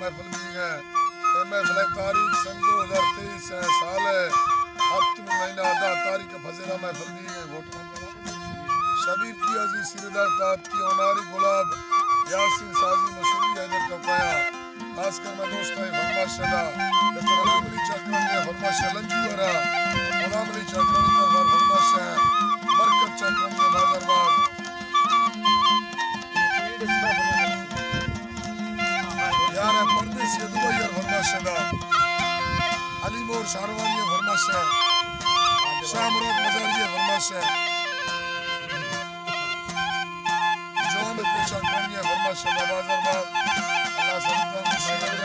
महफिल भी है। ये महफिल तारीख सन 2023 साल है। हफ्त में महीना आधा तारीख फजेरा महफिल भी है। शबीर की अजीज सिरदार तात की ओनारी गुलाब यासीन साजी मसूरी हैदर का पाया खासकर मैं दोस्त है फरमाश शदा गुलाम अली चक्रण ने फरमाश लंजू वरा गुलाम अली चक्रण का फरमाश है बरकत चक्रण ने बाजारबाज यार परदेस ये दुबई और फरमाश शदा अली मोर शारवानी फरमाश है शामरात मजारी फरमाश है जोन पे चक्रण ने फरमाश शदा बाजारबाज अल्लाह सल्लल्लाहु अलैहि वसल्लम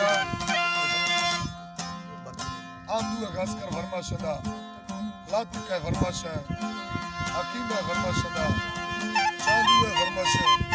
आमदू खासकर फरमाश शदा लातिक है फरमाश है हकीम है फरमाश शदा चांदू है फरमाश है